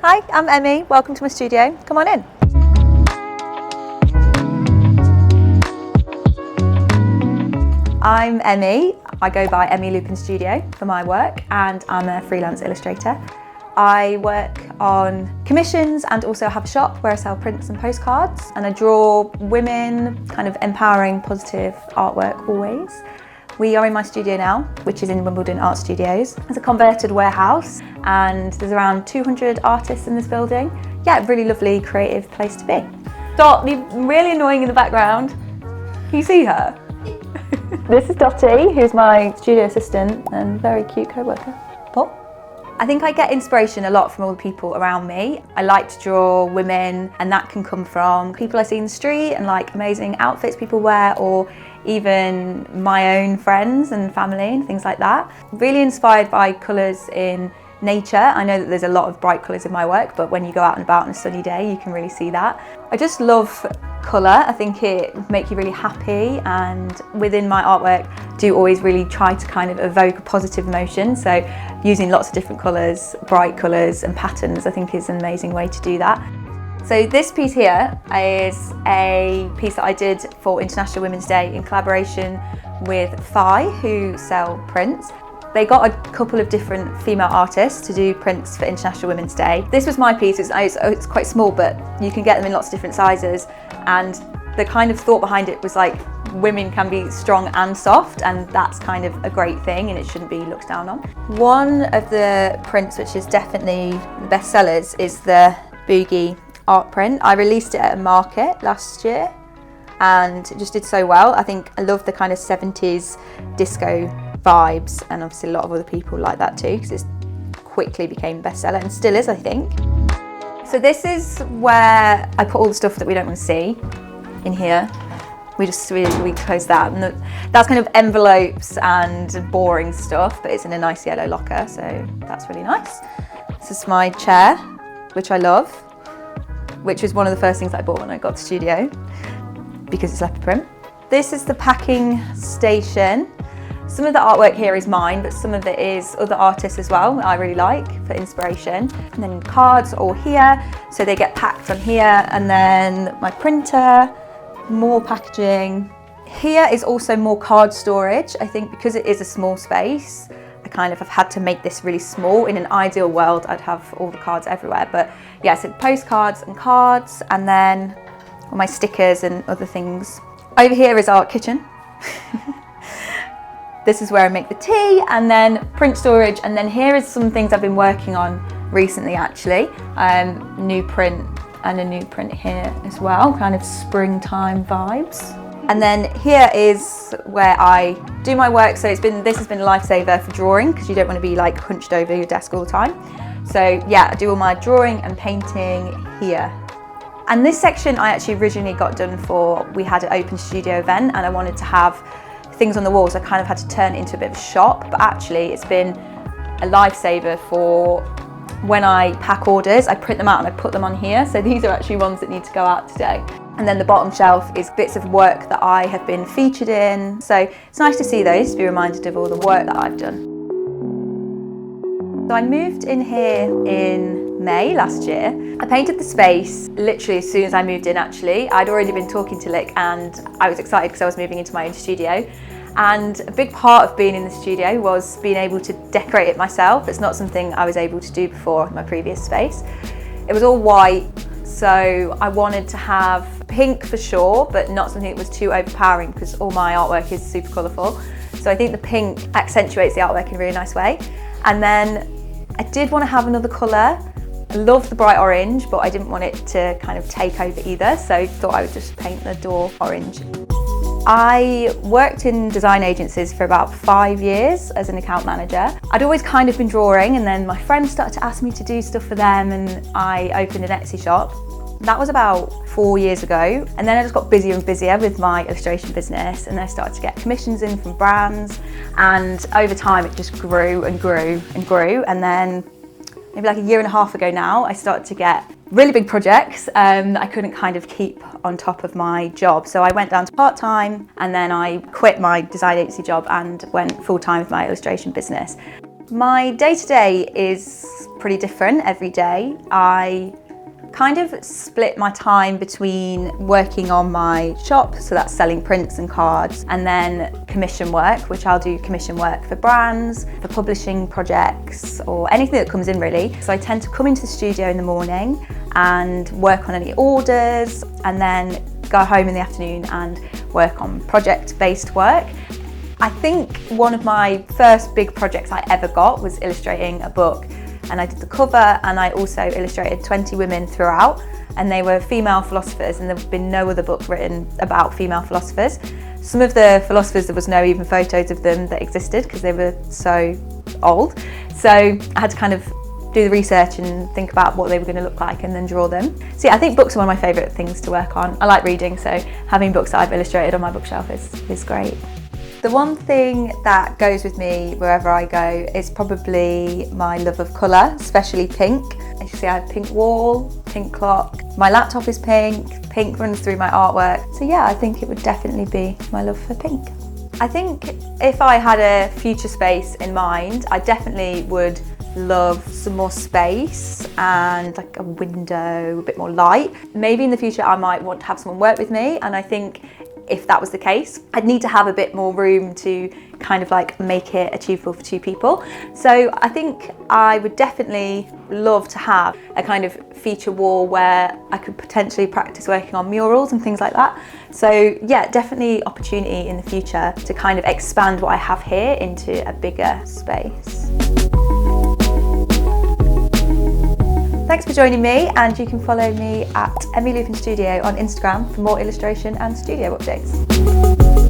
Hi, I'm Emmy. Welcome to my studio. Come on in. I'm Emmy. I go by Emmy Lupin Studio for my work, and I'm a freelance illustrator. I work on commissions and also have a shop where I sell prints and postcards, and I draw women, kind of empowering, positive artwork always. We are in my studio now, which is in Wimbledon Art Studios. It's a converted warehouse and there's around 200 artists in this building. Yeah, really lovely, creative place to be. Dot, really annoying in the background. Can you see her? This is Dottie, who's my studio assistant and very cute co-worker. Paul? I think I get inspiration a lot from all the people around me. I like to draw women, and that can come from people I see in the street and like amazing outfits people wear, or even my own friends and family and things like that. Really inspired by colours in nature. I know that there's a lot of bright colours in my work, but when you go out and about on a sunny day, you can really see that. I just love colour. I think it makes you really happy, and within my artwork, do always really try to kind of evoke a positive emotion. So using lots of different colours, bright colours and patterns, I think is an amazing way to do that. So this piece here is a piece that I did for International Women's Day in collaboration with Phi, who sell prints. They got a couple of different female artists to do prints for International Women's Day. This was my piece. It's quite small, but you can get them in lots of different sizes. And the kind of thought behind it was like, women can be strong and soft, and that's kind of a great thing, and it shouldn't be looked down on. One of the prints which is definitely the best sellers is the Boogie Art Print. I released it at a market last year and it just did so well. I think I love the kind of 70s disco vibes, and obviously a lot of other people like that too, because it quickly became a bestseller and still is, I think. So this is where I put all the stuff that we don't want to see in here. We close that, and that's kind of envelopes and boring stuff, but it's in a nice yellow locker, so that's really nice. This is my chair, which I love, which was one of the first things I bought when I got the studio, because it's leopard print. This is the packing station. Some of the artwork here is mine, but some of it is other artists as well that I really like for inspiration. And then cards all here, so they get packed on here, and then my printer, more packaging. Here is also more card storage. I think because it is a small space, I kind of have had to make this really small. In an ideal world, I'd have all the cards everywhere, but yeah, so postcards and cards, and then all my stickers and other things. Over here is our kitchen. This is where I make the tea, and then print storage, and then here is some things I've been working on recently actually. New print and a new print here as well, kind of springtime vibes. And then here is where I do my work. So this has been a lifesaver for drawing, because you don't want to be like hunched over your desk all the time. So yeah, I do all my drawing and painting here. And this section I actually originally got done for, we had an open studio event and I wanted to have things on the walls. I kind of had to turn it into a bit of a shop, but actually it's been a lifesaver for when I pack orders. I print them out and I put them on here. So these are actually ones that need to go out today. And then the bottom shelf is bits of work that I have been featured in. So it's nice to see those, to be reminded of all the work that I've done. So I moved in here in May last year. I painted the space literally as soon as I moved in actually. I'd already been talking to Lick and I was excited because I was moving into my own studio. And a big part of being in the studio was being able to decorate it myself. It's not something I was able to do before in my previous space. It was all white, so I wanted to have pink for sure, but not something that was too overpowering because all my artwork is super colourful. So I think the pink accentuates the artwork in a really nice way. And then I did want to have another colour. I love the bright orange, but I didn't want it to kind of take over either, so I thought I would just paint the door orange. I worked in design agencies for about 5 years as an account manager. I'd always kind of been drawing, and then my friends started to ask me to do stuff for them, and I opened an Etsy shop. That was about 4 years ago, and then I just got busier and busier with my illustration business, and I started to get commissions in from brands, and over time it just grew and grew and grew, and then maybe like a year and a half ago now, I started to get really big projects that I couldn't kind of keep on top of my job. So I went down to part-time, and then I quit my design agency job and went full-time with my illustration business. My day-to-day is pretty different every day. I kind of split my time between working on my shop, so that's selling prints and cards, and then commission work, which I'll do commission work for brands, for publishing projects, or anything that comes in really. So I tend to come into the studio in the morning and work on any orders, and then go home in the afternoon and work on project-based work. I think one of my first big projects I ever got was illustrating a book, and I did the cover, and I also illustrated 20 women throughout, and they were female philosophers, and there have been no other book written about female philosophers. Some of the philosophers, there was no even photos of them that existed because they were so old. So I had to kind of do the research and think about what they were going to look like and then draw them. So yeah, I think books are one of my favourite things to work on. I like reading, so having books that I've illustrated on my bookshelf is great. The one thing that goes with me wherever I go is probably my love of colour, especially pink. As you see, I have pink wall, pink clock. My laptop is pink, pink runs through my artwork. So yeah, I think it would definitely be my love for pink. I think if I had a future space in mind, I definitely would love some more space and like a window, a bit more light. Maybe in the future I might want to have someone work with me, and I think if that was the case, I'd need to have a bit more room to kind of like make it achievable for two people. So I think I would definitely love to have a kind of feature wall where I could potentially practice working on murals and things like that. So yeah, definitely opportunity in the future to kind of expand what I have here into a bigger space. Thanks for joining me, and you can follow me at Emmy Lupin Studio on Instagram for more illustration and studio updates.